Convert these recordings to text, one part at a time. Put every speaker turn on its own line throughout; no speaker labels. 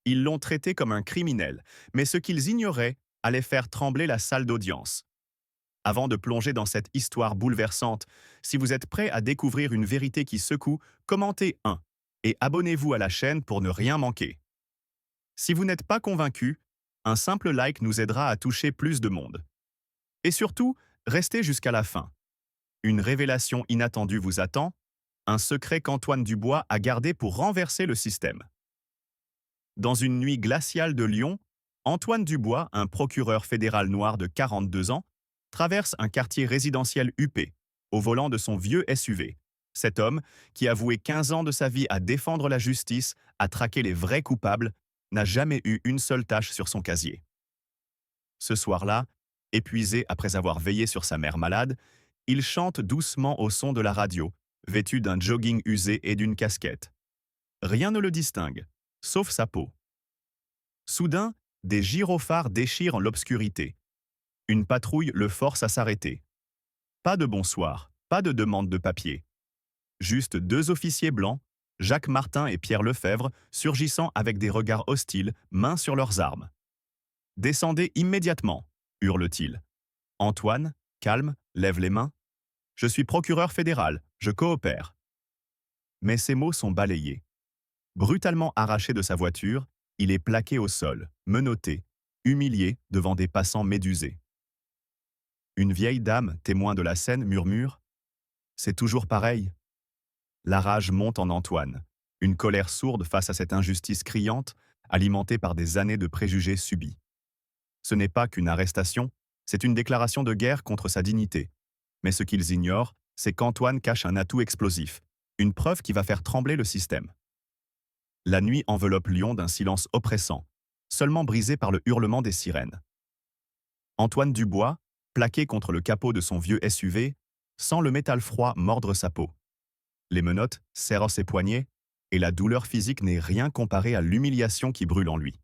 Ils l'ont traité comme un criminel, mais ce qu'ils ignoraient allait faire trembler la salle d'audience. Avant de plonger dans cette histoire bouleversante, si vous êtes prêt à découvrir une vérité qui secoue, commentez 1 et abonnez-vous à la chaîne pour ne rien manquer. Si vous n'êtes pas convaincu, un simple like nous aidera à toucher plus de monde. Et surtout, restez jusqu'à la fin. Une révélation inattendue vous attend, un secret qu'Antoine Dubois a gardé pour renverser le système. Dans une nuit glaciale de Lyon, Antoine Dubois, un procureur fédéral noir de 42 ans, traverse un quartier résidentiel huppé, au volant de son vieux SUV. Cet homme, qui a voué 15 ans de sa vie à défendre la justice, à traquer les vrais coupables, n'a jamais eu une seule tâche sur son casier. Ce soir-là, épuisé après avoir veillé sur sa mère malade, il chante doucement au son de la radio, vêtu d'un jogging usé et d'une casquette. Rien ne le distingue, sauf sa peau. Soudain, des gyrophares déchirent l'obscurité. Une patrouille le force à s'arrêter. Pas de bonsoir, pas de demande de papier. Juste deux officiers blancs, Jacques Martin et Pierre Lefebvre, surgissant avec des regards hostiles, mains sur leurs armes. Descendez immédiatement, hurle-t-il. Antoine, calme, lève les mains. Je suis procureur fédéral, je coopère. Mais ces mots sont balayés. Brutalement arraché de sa voiture, il est plaqué au sol, menotté, humilié devant des passants médusés. Une vieille dame, témoin de la scène, murmure « C'est toujours pareil ». La rage monte en Antoine, une colère sourde face à cette injustice criante, alimentée par des années de préjugés subis. Ce n'est pas qu'une arrestation, c'est une déclaration de guerre contre sa dignité. Mais ce qu'ils ignorent, c'est qu'Antoine cache un atout explosif, une preuve qui va faire trembler le système. La nuit enveloppe Lyon d'un silence oppressant, seulement brisé par le hurlement des sirènes. Antoine Dubois, plaqué contre le capot de son vieux SUV, sent le métal froid mordre sa peau. Les menottes serrent ses poignets, et la douleur physique n'est rien comparée à l'humiliation qui brûle en lui.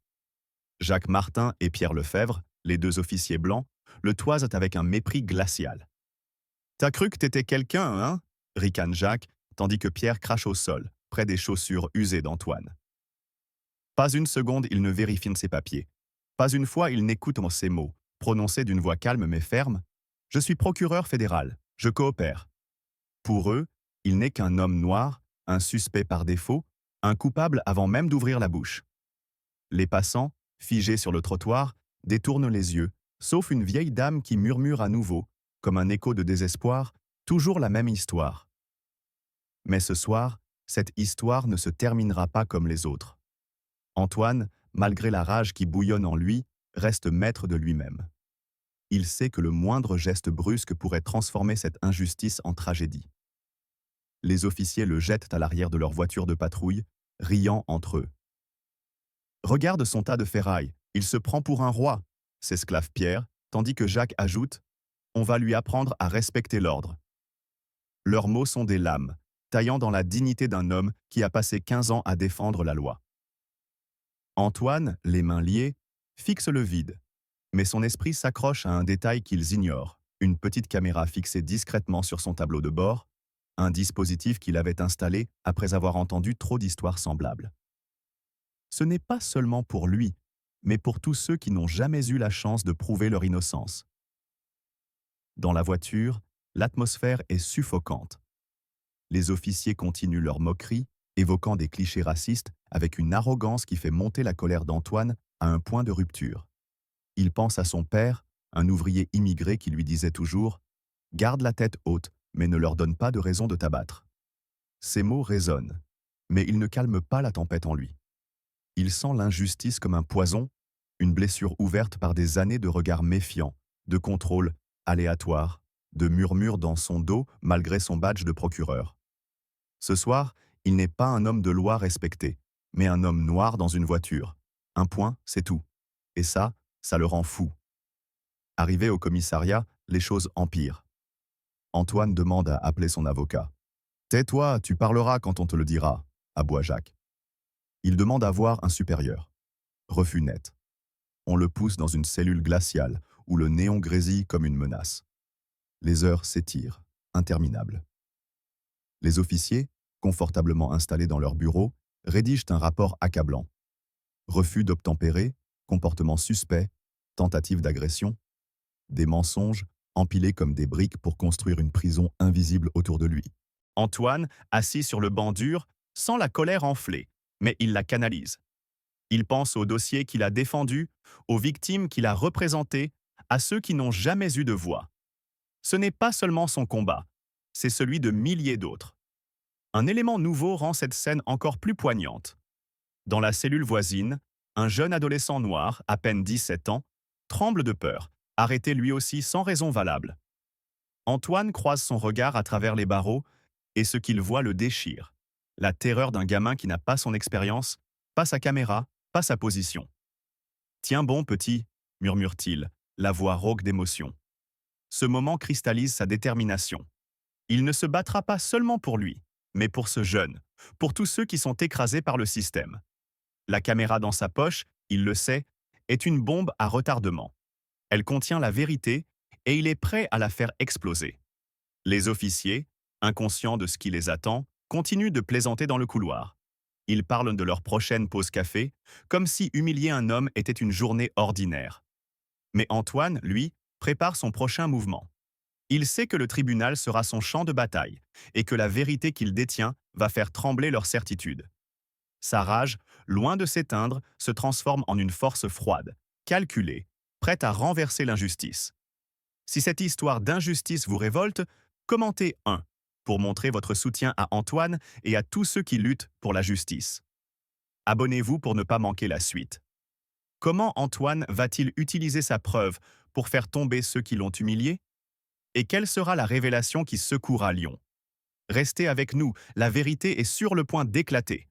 Jacques Martin et Pierre Lefebvre, les deux officiers blancs, le toisent avec un mépris glacial. « T'as cru que t'étais quelqu'un, hein ?» ricane Jacques, tandis que Pierre crache au sol, près des chaussures usées d'Antoine. Pas une seconde il ne vérifie ses papiers. Pas une fois il n'écoute ses mots, prononcés d'une voix calme mais ferme. « Je suis procureur fédéral, je coopère. » Pour eux, il n'est qu'un homme noir, un suspect par défaut, un coupable avant même d'ouvrir la bouche. Les passants, figés sur le trottoir, détournent les yeux, sauf une vieille dame qui murmure à nouveau, comme un écho de désespoir, toujours la même histoire. Mais ce soir, cette histoire ne se terminera pas comme les autres. Antoine, malgré la rage qui bouillonne en lui, reste maître de lui-même. Il sait que le moindre geste brusque pourrait transformer cette injustice en tragédie. Les officiers le jettent à l'arrière de leur voiture de patrouille, riant entre eux. « Regarde son tas de ferraille, il se prend pour un roi », s'esclave Pierre, tandis que Jacques ajoute « On va lui apprendre à respecter l'ordre ». Leurs mots sont des lames, taillant dans la dignité d'un homme qui a passé 15 ans à défendre la loi. Antoine, les mains liées, fixe le vide, mais son esprit s'accroche à un détail qu'ils ignorent, une petite caméra fixée discrètement sur son tableau de bord, un dispositif qu'il avait installé après avoir entendu trop d'histoires semblables. Ce n'est pas seulement pour lui, mais pour tous ceux qui n'ont jamais eu la chance de prouver leur innocence. Dans la voiture, l'atmosphère est suffocante. Les officiers continuent leur moquerie, évoquant des clichés racistes avec une arrogance qui fait monter la colère d'Antoine à un point de rupture. Il pense à son père, un ouvrier immigré qui lui disait toujours « Garde la tête haute, mais ne leur donne pas de raison de t'abattre ». Ces mots résonnent, mais ils ne calment pas la tempête en lui. Il sent l'injustice comme un poison, une blessure ouverte par des années de regards méfiants, de contrôle aléatoire, de murmures dans son dos malgré son badge de procureur. Ce soir, il n'est pas un homme de loi respecté, mais un homme noir dans une voiture. Un point, c'est tout. Et ça le rend fou. Arrivé au commissariat, les choses empirent. Antoine demande à appeler son avocat. « Tais-toi, tu parleras quand on te le dira », aboie Jacques. Il demande à voir un supérieur. Refus net. On le pousse dans une cellule glaciale où le néon grésille comme une menace. Les heures s'étirent, interminables. Les officiers, confortablement installés dans leur bureau, rédigent un rapport accablant. refus d'obtempérer, comportement suspect, tentative d'agression, des mensonges empilés comme des briques pour construire une prison invisible autour de lui. Antoine, assis sur le banc dur, sent la colère enfler, mais il la canalise. Il pense aux dossiers qu'il a défendus, aux victimes qu'il a représentées, à ceux qui n'ont jamais eu de voix. Ce n'est pas seulement son combat, c'est celui de milliers d'autres. Un élément nouveau rend cette scène encore plus poignante. Dans la cellule voisine, un jeune adolescent noir, à peine 17 ans, tremble de peur, arrêté lui aussi sans raison valable. Antoine croise son regard à travers les barreaux et ce qu'il voit le déchire. La terreur d'un gamin qui n'a pas son expérience, pas sa caméra, pas sa position. Tiens bon, petit, murmure-t-il, la voix rauque d'émotion. Ce moment cristallise sa détermination. Il ne se battra pas seulement pour lui, mais pour ce jeune, pour tous ceux qui sont écrasés par le système. La caméra dans sa poche, il le sait, est une bombe à retardement. Elle contient la vérité et il est prêt à la faire exploser. Les officiers, inconscients de ce qui les attend, continuent de plaisanter dans le couloir. Ils parlent de leur prochaine pause café, comme si humilier un homme était une journée ordinaire. Mais Antoine, lui, prépare son prochain mouvement. Il sait que le tribunal sera son champ de bataille et que la vérité qu'il détient va faire trembler leur certitude. Sa rage, loin de s'éteindre, se transforme en une force froide, calculée, prête à renverser l'injustice. Si cette histoire d'injustice vous révolte, commentez 1 pour montrer votre soutien à Antoine et à tous ceux qui luttent pour la justice. Abonnez-vous pour ne pas manquer la suite. Comment Antoine va-t-il utiliser sa preuve pour faire tomber ceux qui l'ont humilié? Et quelle sera la révélation qui secouera Lyon? Restez avec nous, la vérité est sur le point d'éclater.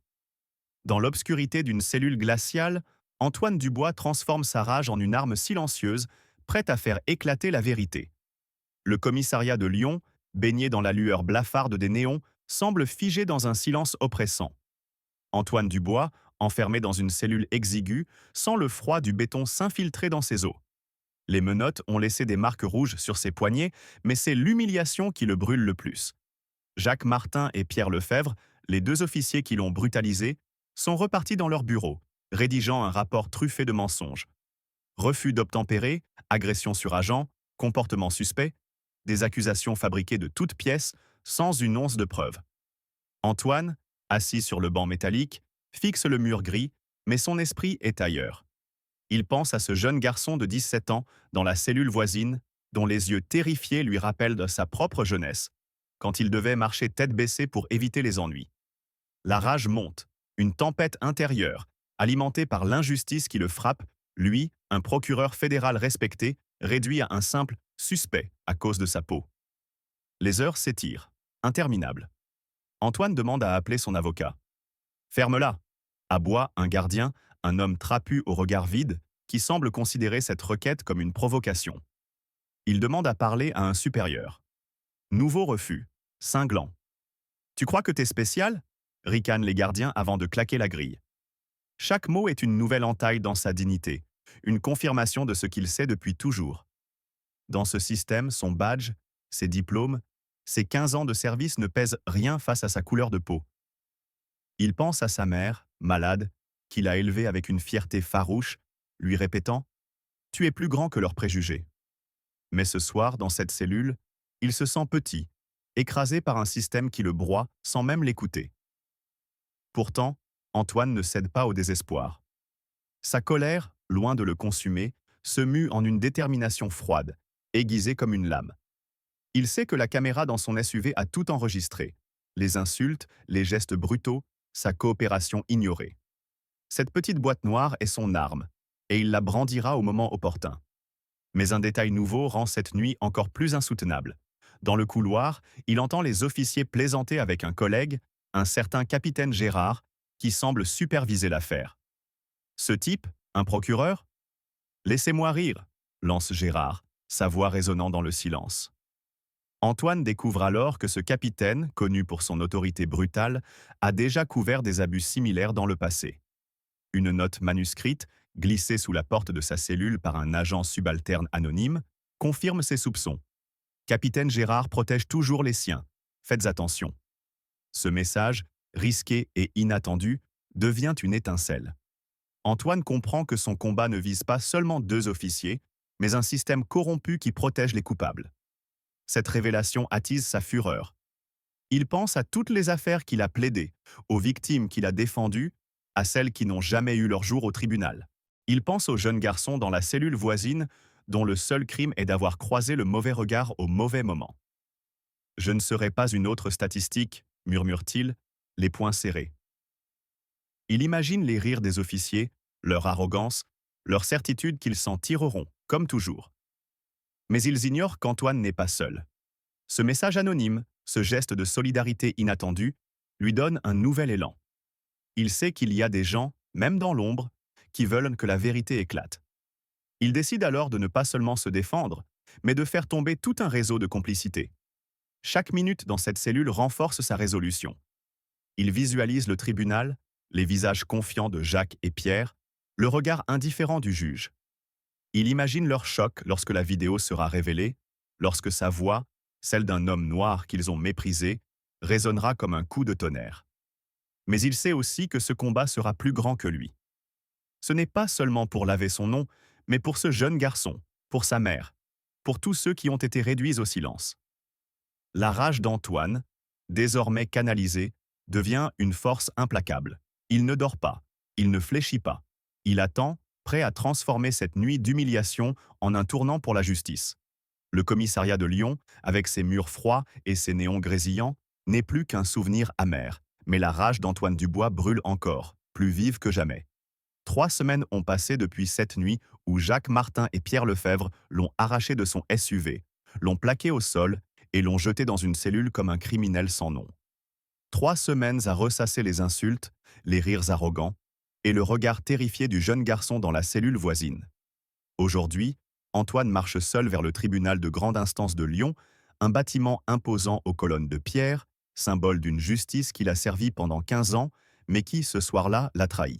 Dans l'obscurité d'une cellule glaciale, Antoine Dubois transforme sa rage en une arme silencieuse, prête à faire éclater la vérité. Le commissariat de Lyon, baigné dans la lueur blafarde des néons, semble figé dans un silence oppressant. Antoine Dubois, enfermé dans une cellule exiguë, sent le froid du béton s'infiltrer dans ses os. Les menottes ont laissé des marques rouges sur ses poignets, mais c'est l'humiliation qui le brûle le plus. Jacques Martin et Pierre Lefebvre, les deux officiers qui l'ont brutalisé, sont repartis dans leur bureau, rédigeant un rapport truffé de mensonges. Refus d'obtempérer, agression sur agent, comportement suspect, des accusations fabriquées de toutes pièces, sans une once de preuve. Antoine, assis sur le banc métallique, fixe le mur gris, mais son esprit est ailleurs. Il pense à ce jeune garçon de 17 ans, dans la cellule voisine, dont les yeux terrifiés lui rappellent de sa propre jeunesse, quand il devait marcher tête baissée pour éviter les ennuis. La rage monte, une tempête intérieure, alimentée par l'injustice qui le frappe, lui, un procureur fédéral respecté, réduit à un simple suspect à cause de sa peau. Les heures s'étirent, interminables. Antoine demande à appeler son avocat. Ferme-la, aboie un gardien, un homme trapu au regard vide, qui semble considérer cette requête comme une provocation. Il demande à parler à un supérieur. Nouveau refus, cinglant. Tu crois que t'es spécial? Ricanent les gardiens avant de claquer la grille. Chaque mot est une nouvelle entaille dans sa dignité, une confirmation de ce qu'il sait depuis toujours. Dans ce système, son badge, ses diplômes, ses 15 ans de service ne pèsent rien face à sa couleur de peau. Il pense à sa mère, malade, qu'il a élevée avec une fierté farouche, lui répétant « Tu es plus grand que leurs préjugés ». Mais ce soir, dans cette cellule, il se sent petit, écrasé par un système qui le broie sans même l'écouter. Pourtant, Antoine ne cède pas au désespoir. Sa colère, loin de le consumer, se mue en une détermination froide, aiguisée comme une lame. Il sait que la caméra dans son SUV a tout enregistré, les insultes, les gestes brutaux, sa coopération ignorée. Cette petite boîte noire est son arme, et il la brandira au moment opportun. Mais un détail nouveau rend cette nuit encore plus insoutenable. Dans le couloir, il entend les officiers plaisanter avec un collègue, un certain capitaine Gérard, qui semble superviser l'affaire. Ce type, un procureur? Laissez-moi rire, lance Gérard, sa voix résonnant dans le silence. Antoine découvre alors que ce capitaine, connu pour son autorité brutale, a déjà couvert des abus similaires dans le passé. Une note manuscrite, glissée sous la porte de sa cellule par un agent subalterne anonyme, confirme ses soupçons. Capitaine Gérard protège toujours les siens. Faites attention. Ce message, risqué et inattendu, devient une étincelle. Antoine comprend que son combat ne vise pas seulement deux officiers, mais un système corrompu qui protège les coupables. Cette révélation attise sa fureur. Il pense à toutes les affaires qu'il a plaidées, aux victimes qu'il a défendues, à celles qui n'ont jamais eu leur jour au tribunal. Il pense aux jeunes garçons dans la cellule voisine dont le seul crime est d'avoir croisé le mauvais regard au mauvais moment. Je ne serai pas une autre statistique, murmure-t-il, les poings serrés. Il imagine les rires des officiers, leur arrogance, leur certitude qu'ils s'en tireront, comme toujours. Mais ils ignorent qu'Antoine n'est pas seul. Ce message anonyme, ce geste de solidarité inattendu, lui donne un nouvel élan. Il sait qu'il y a des gens, même dans l'ombre, qui veulent que la vérité éclate. Il décide alors de ne pas seulement se défendre, mais de faire tomber tout un réseau de complicité. Chaque minute dans cette cellule renforce sa résolution. Il visualise le tribunal, les visages confiants de Jacques et Pierre, le regard indifférent du juge. Il imagine leur choc lorsque la vidéo sera révélée, lorsque sa voix, celle d'un homme noir qu'ils ont méprisé, résonnera comme un coup de tonnerre. Mais il sait aussi que ce combat sera plus grand que lui. Ce n'est pas seulement pour laver son nom, mais pour ce jeune garçon, pour sa mère, pour tous ceux qui ont été réduits au silence. La rage d'Antoine, désormais canalisée, devient une force implacable. Il ne dort pas, il ne fléchit pas. Il attend, prêt à transformer cette nuit d'humiliation en un tournant pour la justice. Le commissariat de Lyon, avec ses murs froids et ses néons grésillants, n'est plus qu'un souvenir amer, mais la rage d'Antoine Dubois brûle encore, plus vive que jamais. 3 semaines ont passé depuis cette nuit où Jacques Martin et Pierre Lefebvre l'ont arraché de son SUV, l'ont plaqué au sol et l'ont jeté dans une cellule comme un criminel sans nom. 3 semaines à ressasser les insultes, les rires arrogants et le regard terrifié du jeune garçon dans la cellule voisine. Aujourd'hui, Antoine marche seul vers le tribunal de grande instance de Lyon, un bâtiment imposant aux colonnes de pierre, symbole d'une justice qu'il a servi pendant 15 ans, mais qui, ce soir-là, l'a trahi.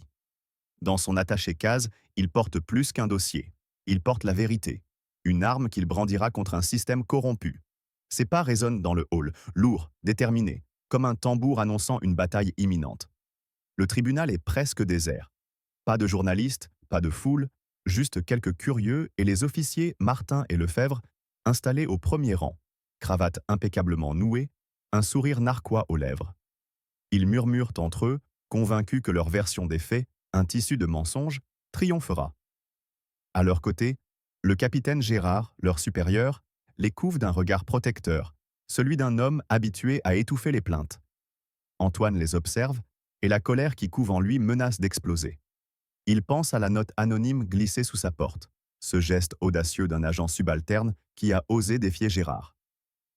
Dans son attaché-case, il porte plus qu'un dossier. Il porte la vérité, une arme qu'il brandira contre un système corrompu. Ses pas résonnent dans le hall, lourds, déterminés, comme un tambour annonçant une bataille imminente. Le tribunal est presque désert. Pas de journalistes, pas de foule, juste quelques curieux et les officiers Martin et Lefebvre, installés au premier rang, cravate impeccablement nouée, un sourire narquois aux lèvres. Ils murmurent entre eux, convaincus que leur version des faits, un tissu de mensonges, triomphera. À leur côté, le capitaine Gérard, leur supérieur, les couvre d'un regard protecteur, celui d'un homme habitué à étouffer les plaintes. Antoine les observe, et la colère qui couve en lui menace d'exploser. Il pense à la note anonyme glissée sous sa porte, ce geste audacieux d'un agent subalterne qui a osé défier Gérard.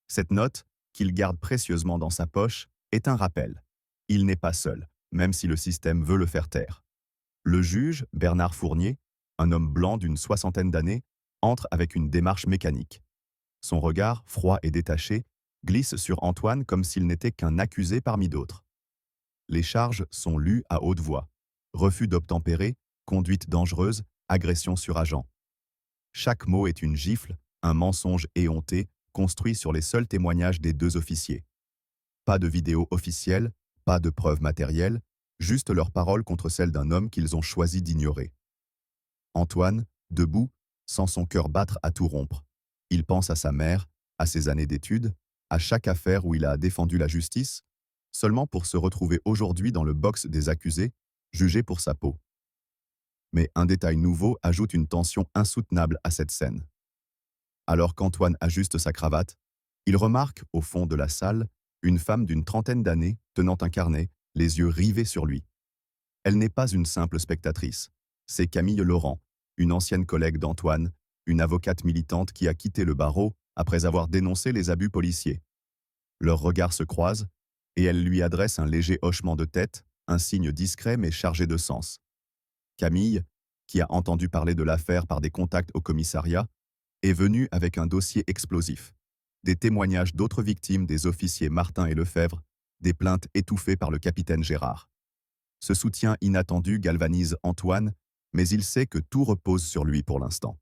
Cette note, qu'il garde précieusement dans sa poche, est un rappel. Il n'est pas seul, même si le système veut le faire taire. Le juge, Bernard Fournier, un homme blanc d'une 60aine d'années, entre avec une démarche mécanique. Son regard, froid et détaché, glisse sur Antoine comme s'il n'était qu'un accusé parmi d'autres. Les charges sont lues à haute voix. Refus d'obtempérer, conduite dangereuse, agression sur agent. Chaque mot est une gifle, un mensonge éhonté, construit sur les seuls témoignages des 2 officiers. Pas de vidéo officielle, pas de preuves matérielles, juste leurs paroles contre celles d'un homme qu'ils ont choisi d'ignorer. Antoine, debout, sent son cœur battre à tout rompre. Il pense à sa mère, à ses années d'études, à chaque affaire où il a défendu la justice, seulement pour se retrouver aujourd'hui dans le box des accusés, jugé pour sa peau. Mais un détail nouveau ajoute une tension insoutenable à cette scène. Alors qu'Antoine ajuste sa cravate, il remarque, au fond de la salle, une femme d'une 30aine d'années, tenant un carnet, les yeux rivés sur lui. Elle n'est pas une simple spectatrice. C'est Camille Laurent, une ancienne collègue d'Antoine, une avocate militante qui a quitté le barreau après avoir dénoncé les abus policiers. Leurs regards se croisent, et elle lui adresse un léger hochement de tête, un signe discret mais chargé de sens. Camille, qui a entendu parler de l'affaire par des contacts au commissariat, est venue avec un dossier explosif. Des témoignages d'autres victimes des officiers Martin et Lefebvre, des plaintes étouffées par le capitaine Gérard. Ce soutien inattendu galvanise Antoine, mais il sait que tout repose sur lui pour l'instant.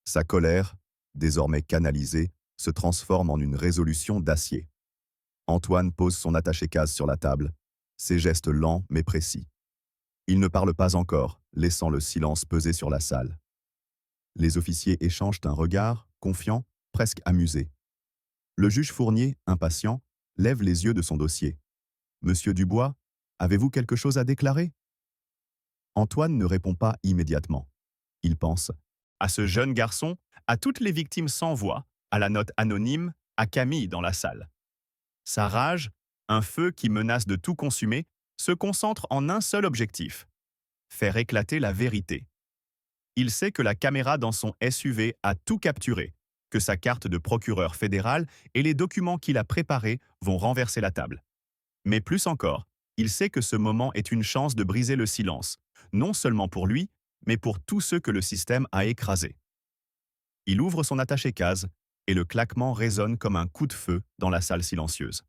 Sa colère, désormais canalisée, se transforme en une résolution d'acier. Antoine pose son attaché-case sur la table, ses gestes lents mais précis. Il ne parle pas encore, laissant le silence peser sur la salle. Les officiers échangent un regard, confiant, presque amusé. Le juge Fournier, impatient, lève les yeux de son dossier. Monsieur Dubois, avez-vous quelque chose à déclarer? Antoine ne répond pas immédiatement. Il pense à ce jeune garçon, à toutes les victimes sans voix, à la note anonyme, à Camille dans la salle. Sa rage, un feu qui menace de tout consumer, se concentre en un seul objectif: faire éclater la vérité. Il sait que la caméra dans son SUV a tout capturé, que sa carte de procureur fédéral et les documents qu'il a préparés vont renverser la table. Mais plus encore, il sait que ce moment est une chance de briser le silence, non seulement pour lui, mais pour tous ceux que le système a écrasés. Il ouvre son attaché-case et le claquement résonne comme un coup de feu dans la salle silencieuse.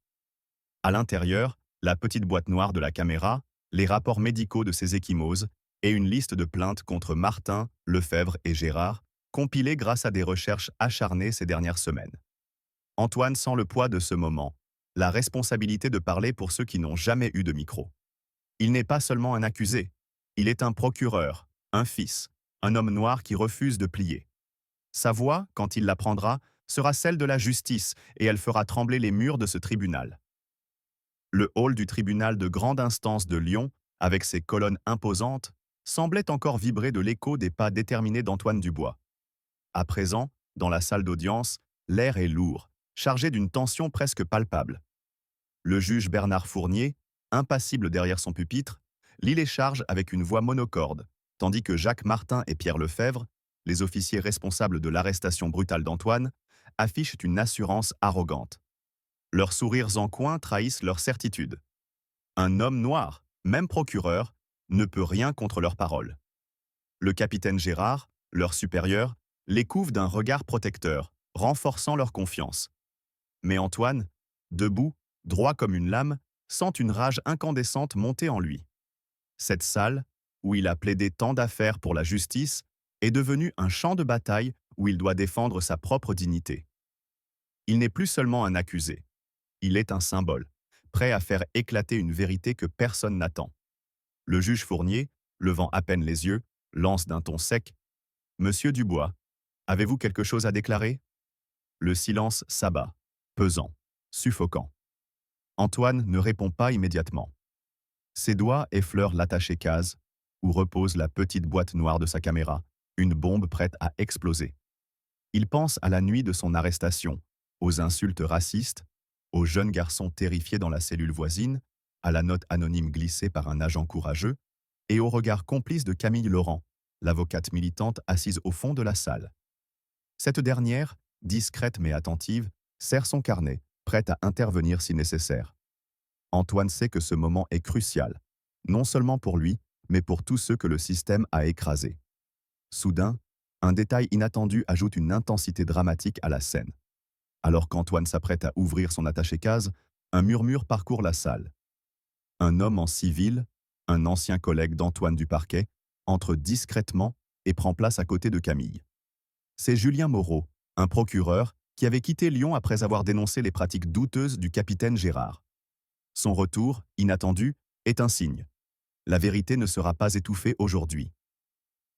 À l'intérieur, la petite boîte noire de la caméra, les rapports médicaux de ses ecchymoses et une liste de plaintes contre Martin, Lefebvre et Gérard, compilées grâce à des recherches acharnées ces dernières semaines. Antoine sent le poids de ce moment, la responsabilité de parler pour ceux qui n'ont jamais eu de micro. Il n'est pas seulement un accusé, il est un procureur, un fils, un homme noir qui refuse de plier. Sa voix, quand il la prendra, sera celle de la justice et elle fera trembler les murs de ce tribunal. Le hall du tribunal de grande instance de Lyon, avec ses colonnes imposantes, semblait encore vibrer de l'écho des pas déterminés d'Antoine Dubois. À présent, dans la salle d'audience, l'air est lourd, chargé d'une tension presque palpable. Le juge Bernard Fournier, impassible derrière son pupitre, lit les charges avec une voix monocorde, tandis que Jacques Martin et Pierre Lefebvre, les officiers responsables de l'arrestation brutale d'Antoine, affichent une assurance arrogante. Leurs sourires en coin trahissent leur certitude. Un homme noir, même procureur, ne peut rien contre leurs paroles. Le capitaine Gérard, leur supérieur, les couvre d'un regard protecteur, renforçant leur confiance. Mais Antoine, debout, droit comme une lame, sent une rage incandescente monter en lui. Cette salle, où il a plaidé tant d'affaires pour la justice, est devenue un champ de bataille où il doit défendre sa propre dignité. Il n'est plus seulement un accusé. Il est un symbole, prêt à faire éclater une vérité que personne n'attend. Le juge Fournier, levant à peine les yeux, lance d'un ton sec: « Monsieur Dubois, avez-vous quelque chose à déclarer ?» Le silence s'abat, pesant, suffocant. Antoine ne répond pas immédiatement. Ses doigts effleurent l'attaché-case, où repose la petite boîte noire de sa caméra, une bombe prête à exploser. Il pense à la nuit de son arrestation, aux insultes racistes, au jeune garçon terrifié dans la cellule voisine, à la note anonyme glissée par un agent courageux, et au regard complice de Camille Laurent, l'avocate militante assise au fond de la salle. Cette dernière, discrète mais attentive, serre son carnet, prête à intervenir si nécessaire. Antoine sait que ce moment est crucial, non seulement pour lui, mais pour tous ceux que le système a écrasés. Soudain, un détail inattendu ajoute une intensité dramatique à la scène. Alors qu'Antoine s'apprête à ouvrir son attaché-case, un murmure parcourt la salle. Un homme en civil, un ancien collègue d'Antoine du parquet, entre discrètement et prend place à côté de Camille. C'est Julien Moreau, un procureur qui avait quitté Lyon après avoir dénoncé les pratiques douteuses du capitaine Gérard. Son retour, inattendu, est un signe. La vérité ne sera pas étouffée aujourd'hui.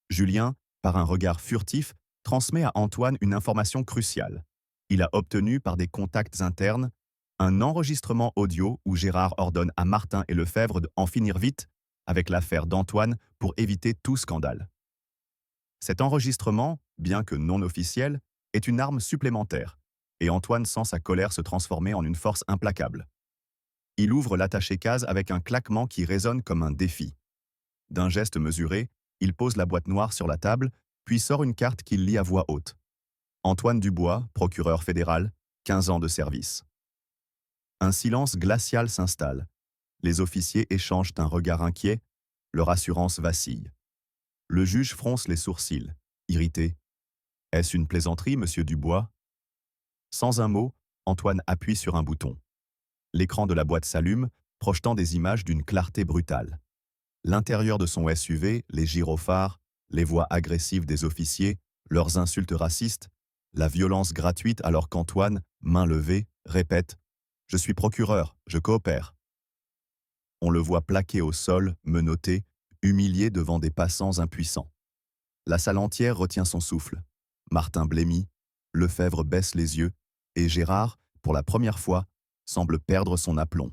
Julien, par un regard furtif, transmet à Antoine une information cruciale. Il a obtenu par des contacts internes un enregistrement audio où Gérard ordonne à Martin et Lefebvre d'en finir vite avec l'affaire d'Antoine pour éviter tout scandale. Cet enregistrement, bien que non officiel, est une arme supplémentaire, et Antoine sent sa colère se transformer en une force implacable. Il ouvre l'attaché-case avec un claquement qui résonne comme un défi. D'un geste mesuré, il pose la boîte noire sur la table, puis sort une carte qu'il lit à voix haute. Antoine Dubois, procureur fédéral, 15 ans de service. Un silence glacial s'installe. Les officiers échangent un regard inquiet, leur assurance vacille. Le juge fronce les sourcils, irrité. « Est-ce une plaisanterie, monsieur Dubois ?» Sans un mot, Antoine appuie sur un bouton. L'écran de la boîte s'allume, projetant des images d'une clarté brutale. L'intérieur de son SUV, les gyrophares, les voix agressives des officiers, leurs insultes racistes, la violence gratuite alors qu'Antoine, main levée, répète « Je suis procureur, je coopère ». On le voit plaqué au sol, menotté, humilié devant des passants impuissants. La salle entière retient son souffle. Martin blêmit, Lefebvre baisse les yeux, et Gérard, pour la première fois, semble perdre son aplomb.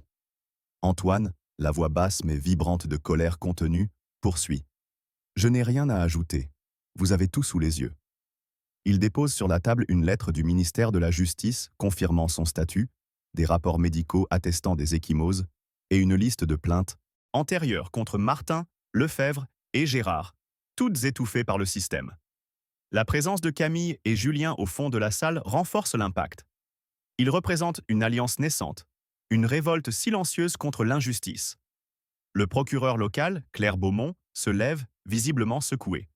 Antoine, la voix basse mais vibrante de colère contenue, poursuit. « Je n'ai rien à ajouter. Vous avez tout sous les yeux. » Il dépose sur la table une lettre du ministère de la Justice confirmant son statut, des rapports médicaux attestant des ecchymoses et une liste de plaintes antérieures contre Martin, Lefebvre et Gérard, toutes étouffées par le système. La présence de Camille et Julien au fond de la salle renforce l'impact. Ils représentent une alliance naissante, une révolte silencieuse contre l'injustice. Le procureur local, Claire Beaumont, se lève, visiblement secouée.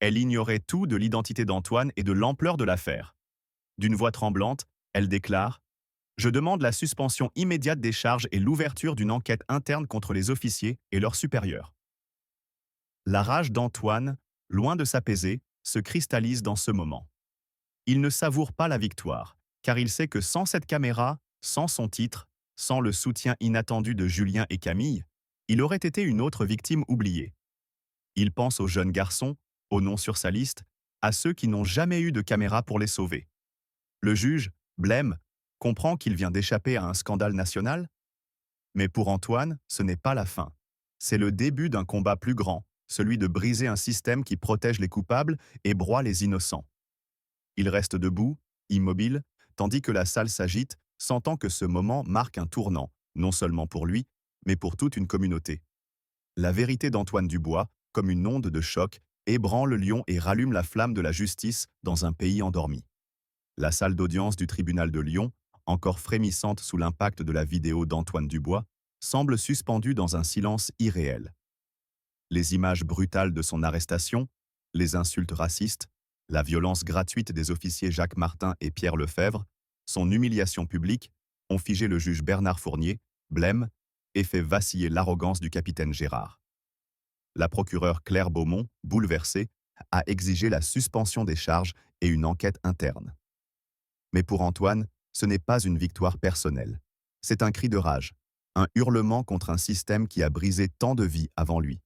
Elle ignorait tout de l'identité d'Antoine et de l'ampleur de l'affaire. D'une voix tremblante, elle déclare « Je demande la suspension immédiate des charges et l'ouverture d'une enquête interne contre les officiers et leurs supérieurs. » La rage d'Antoine, loin de s'apaiser, se cristallise dans ce moment. Il ne savoure pas la victoire, car il sait que sans cette caméra, sans son titre, sans le soutien inattendu de Julien et Camille, il aurait été une autre victime oubliée. Il pense aux jeunes garçons, aux noms sur sa liste, à ceux qui n'ont jamais eu de caméra pour les sauver. Le juge, blême, comprend qu'il vient d'échapper à un scandale national. Mais pour Antoine, ce n'est pas la fin. C'est le début d'un combat plus grand, celui de briser un système qui protège les coupables et broie les innocents. Il reste debout, immobile, tandis que la salle s'agite, sentant que ce moment marque un tournant, non seulement pour lui, mais pour toute une communauté. La vérité d'Antoine Dubois, comme une onde de choc, ébranle le lion et rallume la flamme de la justice dans un pays endormi. La salle d'audience du tribunal de Lyon, encore frémissante sous l'impact de la vidéo d'Antoine Dubois, semble suspendue dans un silence irréel. Les images brutales de son arrestation, les insultes racistes, la violence gratuite des officiers Jacques Martin et Pierre Lefebvre, son humiliation publique, ont figé le juge Bernard Fournier, blême, et fait vaciller l'arrogance du capitaine Gérard. La procureure Claire Beaumont, bouleversée, a exigé la suspension des charges et une enquête interne. Mais pour Antoine, ce n'est pas une victoire personnelle. C'est un cri de rage, un hurlement contre un système qui a brisé tant de vies avant lui.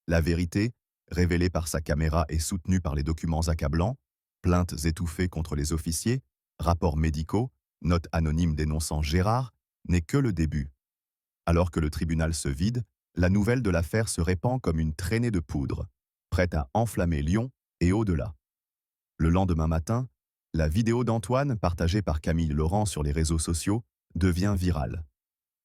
La vérité, révélée par sa caméra et soutenue par les documents accablants, plaintes étouffées contre les officiers, rapports médicaux, notes anonymes dénonçant Gérard, n'est que le début. Alors que le tribunal se vide, la nouvelle de l'affaire se répand comme une traînée de poudre, prête à enflammer Lyon et au-delà. Le lendemain matin, la vidéo d'Antoine, partagée par Camille Laurent sur les réseaux sociaux, devient virale.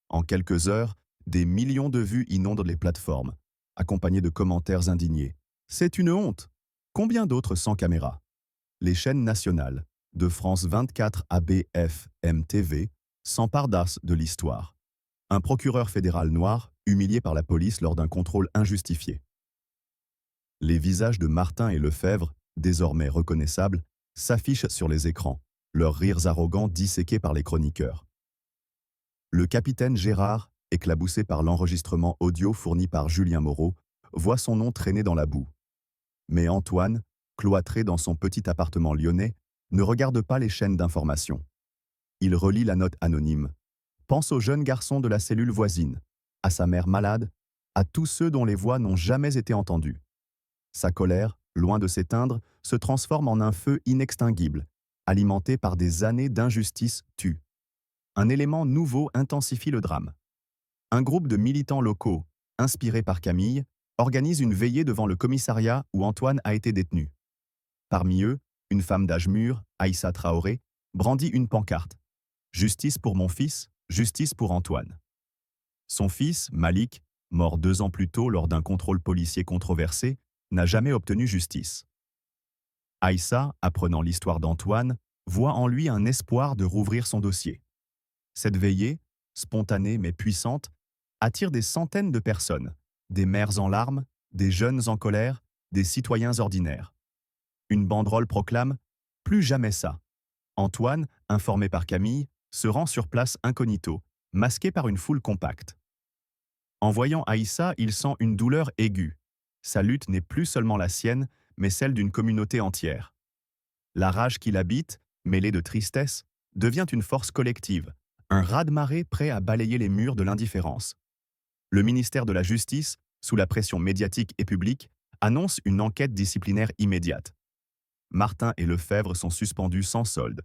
En quelques heures, des millions de vues inondent les plateformes, accompagnées de commentaires indignés. « C'est une honte ! Combien d'autres sans caméra ?» Les chaînes nationales, de France 24 à BFM TV, s'emparent d'as de l'histoire. Un procureur fédéral noir, humilié par la police lors d'un contrôle injustifié. Les visages de Martin et Lefebvre, désormais reconnaissables, s'affichent sur les écrans, leurs rires arrogants disséqués par les chroniqueurs. Le capitaine Gérard, éclaboussé par l'enregistrement audio fourni par Julien Moreau, voit son nom traîner dans la boue. Mais Antoine, cloîtré dans son petit appartement lyonnais, ne regarde pas les chaînes d'information. Il relit la note anonyme, pense aux jeunes garçons de la cellule voisine, à sa mère malade, à tous ceux dont les voix n'ont jamais été entendues. Sa colère, loin de s'éteindre, se transforme en un feu inextinguible, alimenté par des années d'injustice tue. Un élément nouveau intensifie le drame. Un groupe de militants locaux, inspirés par Camille, organise une veillée devant le commissariat où Antoine a été détenu. Parmi eux, une femme d'âge mûr, Aïssa Traoré, brandit une pancarte. « Justice pour mon fils, justice pour Antoine ». Son fils, Malik, mort 2 ans plus tôt lors d'un contrôle policier controversé, n'a jamais obtenu justice. Aïssa, apprenant l'histoire d'Antoine, voit en lui un espoir de rouvrir son dossier. Cette veillée, spontanée mais puissante, attire des centaines de personnes, des mères en larmes, des jeunes en colère, des citoyens ordinaires. Une banderole proclame « Plus jamais ça ». Antoine, informé par Camille, se rend sur place incognito, masqué par une foule compacte. En voyant Aïssa, il sent une douleur aiguë. Sa lutte n'est plus seulement la sienne, mais celle d'une communauté entière. La rage qui l'habite, mêlée de tristesse, devient une force collective, un raz-de-marée prêt à balayer les murs de l'indifférence. Le ministère de la Justice, sous la pression médiatique et publique, annonce une enquête disciplinaire immédiate. Martin et Lefebvre sont suspendus sans solde.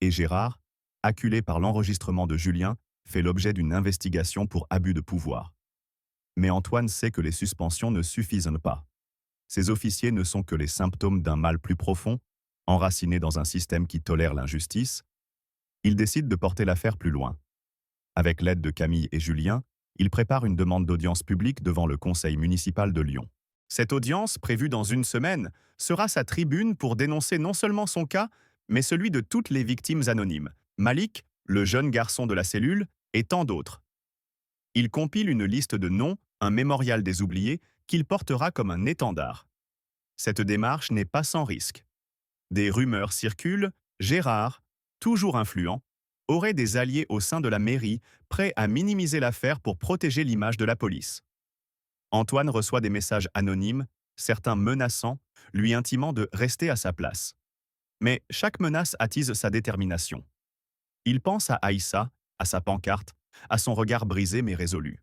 Et Gérard, acculé par l'enregistrement de Julien, fait l'objet d'une investigation pour abus de pouvoir. Mais Antoine sait que les suspensions ne suffisent pas. Ces officiers ne sont que les symptômes d'un mal plus profond, enraciné dans un système qui tolère l'injustice. Il décide de porter l'affaire plus loin. Avec l'aide de Camille et Julien, il prépare une demande d'audience publique devant le conseil municipal de Lyon. Cette audience, prévue dans une semaine, sera sa tribune pour dénoncer non seulement son cas, mais celui de toutes les victimes anonymes, Malik, le jeune garçon de la cellule, et tant d'autres. Il compile une liste de noms, un mémorial des oubliés, qu'il portera comme un étendard. Cette démarche n'est pas sans risque. Des rumeurs circulent, Gérard, toujours influent, aurait des alliés au sein de la mairie, prêts à minimiser l'affaire pour protéger l'image de la police. Antoine reçoit des messages anonymes, certains menaçants, lui intimant de rester à sa place. Mais chaque menace attise sa détermination. Il pense à Aïssa, à sa pancarte, à son regard brisé mais résolu.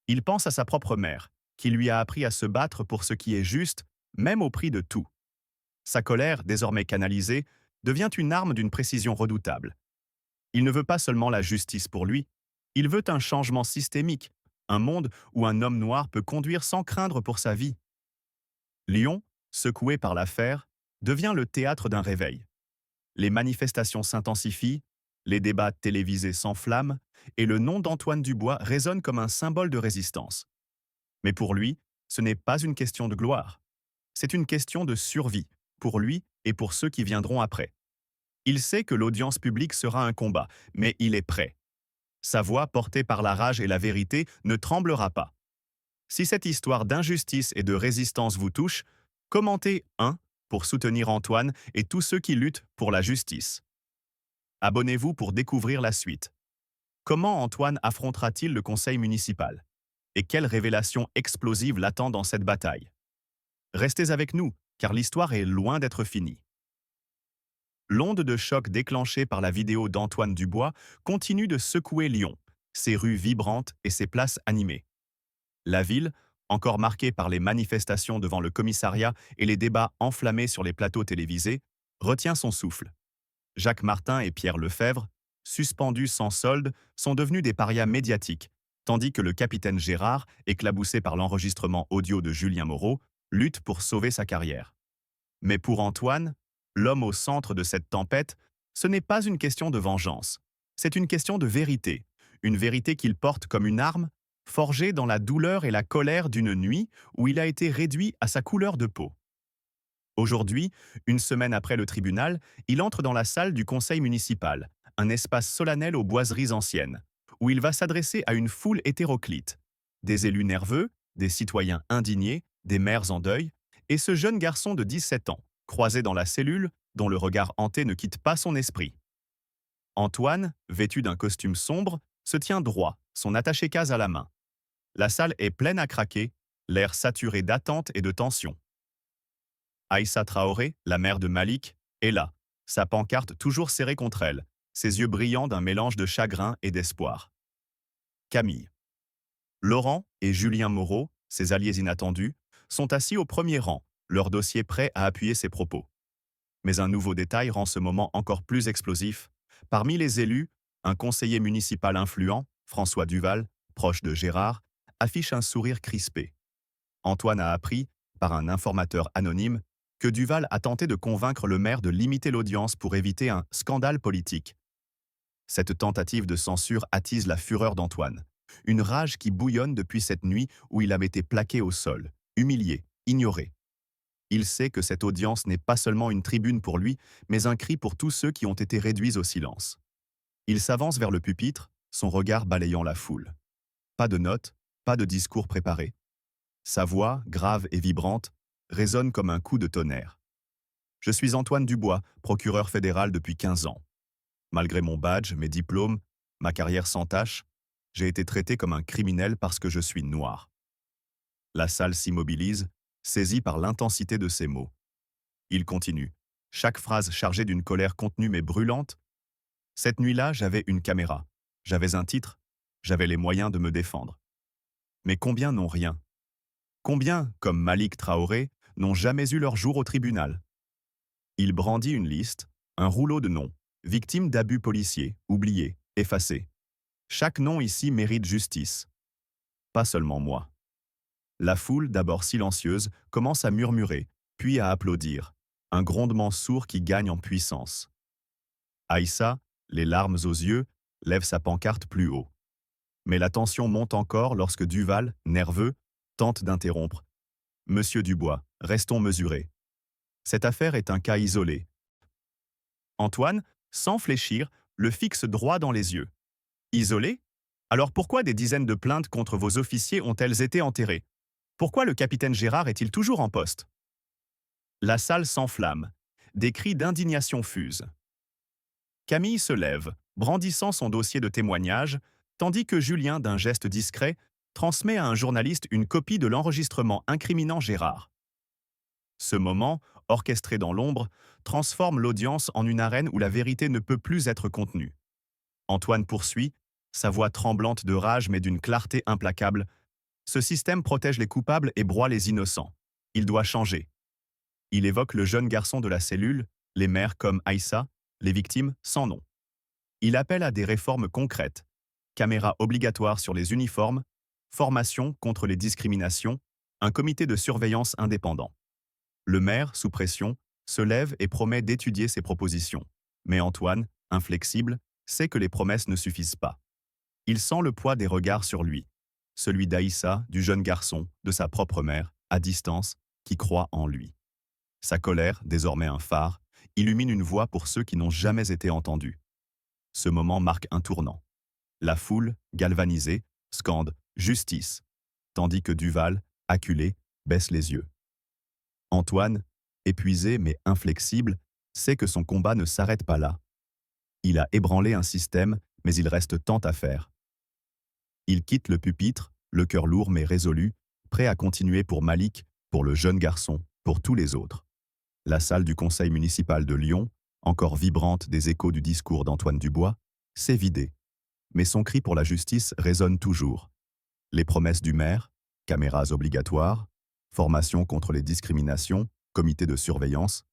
Il pense à sa propre mère, qui lui a appris à se battre pour ce qui est juste, même au prix de tout. Sa colère, désormais canalisée, devient une arme d'une précision redoutable. Il ne veut pas seulement la justice pour lui, il veut un changement systémique, un monde où un homme noir peut conduire sans craindre pour sa vie. Lyon, secoué par l'affaire, devient le théâtre d'un réveil. Les manifestations s'intensifient, les débats télévisés s'enflamment, et le nom d'Antoine Dubois résonne comme un symbole de résistance. Mais pour lui, ce n'est pas une question de gloire. C'est une question de survie, pour lui et pour ceux qui viendront après. Il sait que l'audience publique sera un combat, mais il est prêt. Sa voix, portée par la rage et la vérité, ne tremblera pas. Si cette histoire d'injustice et de résistance vous touche, commentez 1 pour soutenir Antoine et tous ceux qui luttent pour la justice. Abonnez-vous pour découvrir la suite. Comment Antoine affrontera-t-il le conseil municipal? Et quelle révélation explosive l'attend dans cette bataille? Restez avec nous, car l'histoire est loin d'être finie. L'onde de choc déclenchée par la vidéo d'Antoine Dubois continue de secouer Lyon, ses rues vibrantes et ses places animées. La ville, encore marquée par les manifestations devant le commissariat et les débats enflammés sur les plateaux télévisés, retient son souffle. Jacques Martin et Pierre Lefebvre, suspendus sans solde, sont devenus des parias médiatiques, tandis que le capitaine Gérard, éclaboussé par l'enregistrement audio de Julien Moreau, lutte pour sauver sa carrière. Mais pour Antoine, l'homme au centre de cette tempête, ce n'est pas une question de vengeance, c'est une question de vérité, une vérité qu'il porte comme une arme, forgée dans la douleur et la colère d'une nuit où il a été réduit à sa couleur de peau. Aujourd'hui, une semaine après le tribunal, il entre dans la salle du conseil municipal, un espace solennel aux boiseries anciennes, où il va s'adresser à une foule hétéroclite. Des élus nerveux, des citoyens indignés, des mères en deuil, et ce jeune garçon de 17 ans, croisé dans la cellule, dont le regard hanté ne quitte pas son esprit. Antoine, vêtu d'un costume sombre, se tient droit, son attaché-case à la main. La salle est pleine à craquer, l'air saturé d'attente et de tension. Aïssa Traoré, la mère de Malik, est là, sa pancarte toujours serrée contre elle, ses yeux brillants d'un mélange de chagrin et d'espoir. Camille. Laurent et Julien Moreau, ses alliés inattendus, sont assis au premier rang, leur dossier prêt à appuyer ses propos. Mais un nouveau détail rend ce moment encore plus explosif. Parmi les élus, un conseiller municipal influent, François Duval, proche de Gérard, affiche un sourire crispé. Antoine a appris, par un informateur anonyme, que Duval a tenté de convaincre le maire de limiter l'audience pour éviter un scandale politique. Cette tentative de censure attise la fureur d'Antoine, une rage qui bouillonne depuis cette nuit où il avait été plaqué au sol, humilié, ignoré. Il sait que cette audience n'est pas seulement une tribune pour lui, mais un cri pour tous ceux qui ont été réduits au silence. Il s'avance vers le pupitre, son regard balayant la foule. Pas de notes, pas de discours préparé. Sa voix, grave et vibrante, résonne comme un coup de tonnerre. Je suis Antoine Dubois, procureur fédéral depuis 15 ans. Malgré mon badge, mes diplômes, ma carrière sans tache, j'ai été traité comme un criminel parce que je suis noir. La salle s'immobilise, saisie par l'intensité de ses mots. Il continue, chaque phrase chargée d'une colère contenue mais brûlante. Cette nuit-là, j'avais une caméra, j'avais un titre, j'avais les moyens de me défendre. Mais combien n'ont rien? Combien, comme Malik Traoré, n'ont jamais eu leur jour au tribunal? Il brandit une liste, un rouleau de noms, victimes d'abus policiers, oubliés, effacés. Chaque nom ici mérite justice. Pas seulement moi. La foule, d'abord silencieuse, commence à murmurer, puis à applaudir. Un grondement sourd qui gagne en puissance. Aïssa, les larmes aux yeux, lève sa pancarte plus haut. Mais la tension monte encore lorsque Duval, nerveux, tente d'interrompre. Monsieur Dubois, restons mesurés. Cette affaire est un cas isolé. Antoine, sans fléchir, le fixe droit dans les yeux. Isolé? Alors pourquoi des dizaines de plaintes contre vos officiers ont-elles été enterrées? Pourquoi le capitaine Gérard est-il toujours en poste? La salle s'enflamme. Des cris d'indignation fusent. Camille se lève, brandissant son dossier de témoignage, tandis que Julien, d'un geste discret, transmet à un journaliste une copie de l'enregistrement incriminant Gérard. Ce moment, orchestré dans l'ombre, transforme l'audience en une arène où la vérité ne peut plus être contenue. Antoine poursuit, sa voix tremblante de rage mais d'une clarté implacable. Ce système protège les coupables et broie les innocents. Il doit changer. Il évoque le jeune garçon de la cellule, les mères comme Aïssa, les victimes sans nom. Il appelle à des réformes concrètes. Caméras obligatoires sur les uniformes, formation contre les discriminations, un comité de surveillance indépendant. Le maire, sous pression, se lève et promet d'étudier ses propositions. Mais Antoine, inflexible, sait que les promesses ne suffisent pas. Il sent le poids des regards sur lui. Celui d'Aïssa, du jeune garçon, de sa propre mère, à distance, qui croit en lui. Sa colère, désormais un phare, illumine une voie pour ceux qui n'ont jamais été entendus. Ce moment marque un tournant. La foule, galvanisée, scande « Justice », tandis que Duval, acculé, baisse les yeux. Antoine, épuisé mais inflexible, sait que son combat ne s'arrête pas là. Il a ébranlé un système, mais il reste tant à faire. Il quitte le pupitre, le cœur lourd mais résolu, prêt à continuer pour Malik, pour le jeune garçon, pour tous les autres. La salle du conseil municipal de Lyon, encore vibrante des échos du discours d'Antoine Dubois, s'est vidée. Mais son cri pour la justice résonne toujours. Les promesses du maire, caméras obligatoires, formation contre les discriminations, comité de surveillance,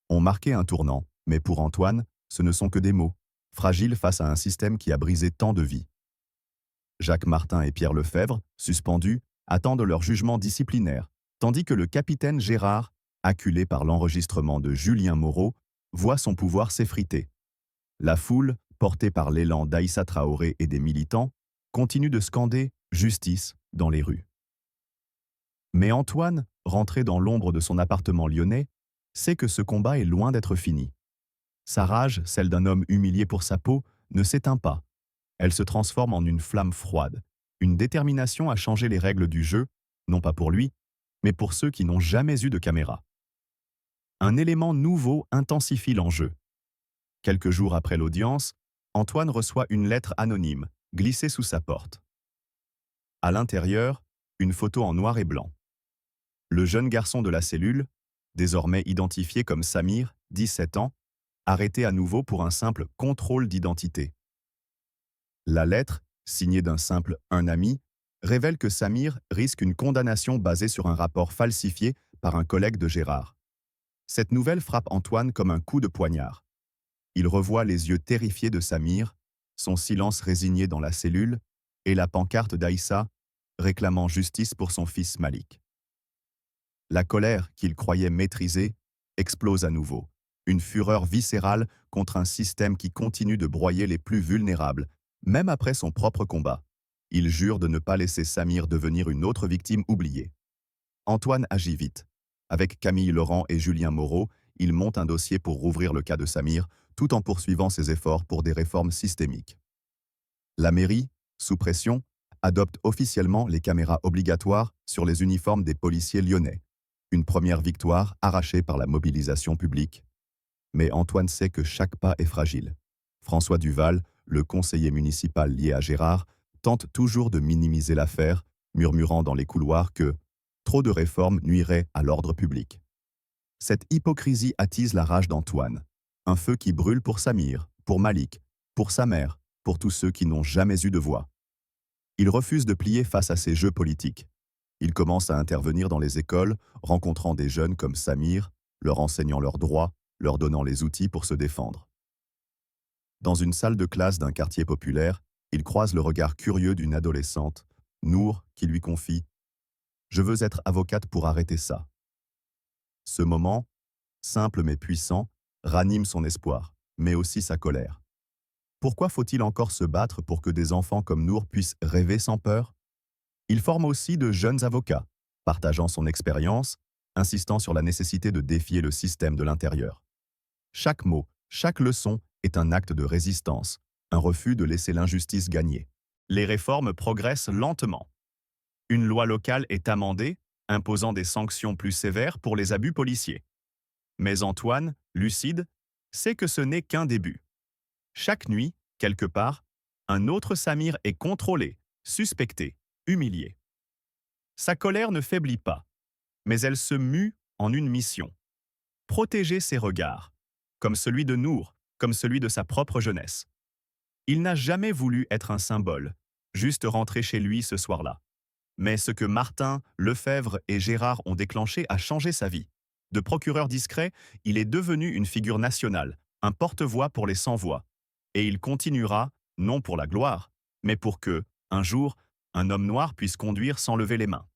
ont marqué un tournant, mais pour Antoine, ce ne sont que des mots, fragiles face à un système qui a brisé tant de vies. Jacques Martin et Pierre Lefebvre, suspendus, attendent leur jugement disciplinaire, tandis que le capitaine Gérard, acculé par l'enregistrement de Julien Moreau, voit son pouvoir s'effriter. La foule, portée par l'élan d'Aïssa Traoré et des militants, continue de scander « Justice » dans les rues. Mais Antoine, rentré dans l'ombre de son appartement lyonnais, sait que ce combat est loin d'être fini. Sa rage, celle d'un homme humilié pour sa peau, ne s'éteint pas. Elle se transforme en une flamme froide, une détermination à changer les règles du jeu, non pas pour lui, mais pour ceux qui n'ont jamais eu de caméra. Un élément nouveau intensifie l'enjeu. Quelques jours après l'audience, Antoine reçoit une lettre anonyme, glissée sous sa porte. À l'intérieur, une photo en noir et blanc. Le jeune garçon de la cellule, désormais identifié comme Samir, 17 ans, arrêté à nouveau pour un simple contrôle d'identité. La lettre, signée d'un simple « un ami », révèle que Samir risque une condamnation basée sur un rapport falsifié par un collègue de Gérard. Cette nouvelle frappe Antoine comme un coup de poignard. Il revoit les yeux terrifiés de Samir, son silence résigné dans la cellule et la pancarte d'Aïssa réclamant justice pour son fils Malik. La colère qu'il croyait maîtriser explose à nouveau, une fureur viscérale contre un système qui continue de broyer les plus vulnérables, même après son propre combat. Il jure de ne pas laisser Samir devenir une autre victime oubliée. Antoine agit vite. Avec Camille Laurent et Julien Moreau, il monte un dossier pour rouvrir le cas de Samir, tout en poursuivant ses efforts pour des réformes systémiques. La mairie, sous pression, adopte officiellement les caméras obligatoires sur les uniformes des policiers lyonnais. Une première victoire arrachée par la mobilisation publique. Mais Antoine sait que chaque pas est fragile. François Duval, le conseiller municipal lié à Gérard, tente toujours de minimiser l'affaire, murmurant dans les couloirs que trop de réformes nuiraient à l'ordre public. Cette hypocrisie attise la rage d'Antoine. Un feu qui brûle pour Samir, pour Malik, pour sa mère, pour tous ceux qui n'ont jamais eu de voix. Il refuse de plier face à ces jeux politiques. Il commence à intervenir dans les écoles, rencontrant des jeunes comme Samir, leur enseignant leurs droits, leur donnant les outils pour se défendre. Dans une salle de classe d'un quartier populaire, il croise le regard curieux d'une adolescente, Nour, qui lui confie « Je veux être avocate pour arrêter ça ». Ce moment, simple mais puissant, ranime son espoir, mais aussi sa colère. Pourquoi faut-il encore se battre pour que des enfants comme Nour puissent rêver sans peur? Il forme aussi de jeunes avocats, partageant son expérience, insistant sur la nécessité de défier le système de l'intérieur. Chaque mot, chaque leçon est un acte de résistance, un refus de laisser l'injustice gagner. Les réformes progressent lentement. Une loi locale est amendée, imposant des sanctions plus sévères pour les abus policiers. Mais Antoine, lucide, sait que ce n'est qu'un début. Chaque nuit, quelque part, un autre Samir est contrôlé, suspecté, humilié. Sa colère ne faiblit pas, mais elle se mue en une mission. Protéger ses regards, comme celui de Nour, comme celui de sa propre jeunesse. Il n'a jamais voulu être un symbole, juste rentrer chez lui ce soir-là. Mais ce que Martin, Lefebvre et Gérard ont déclenché a changé sa vie. De procureur discret, il est devenu une figure nationale, un porte-voix pour les sans-voix. Et il continuera, non pour la gloire, mais pour que, un jour, un homme noir puisse conduire sans lever les mains.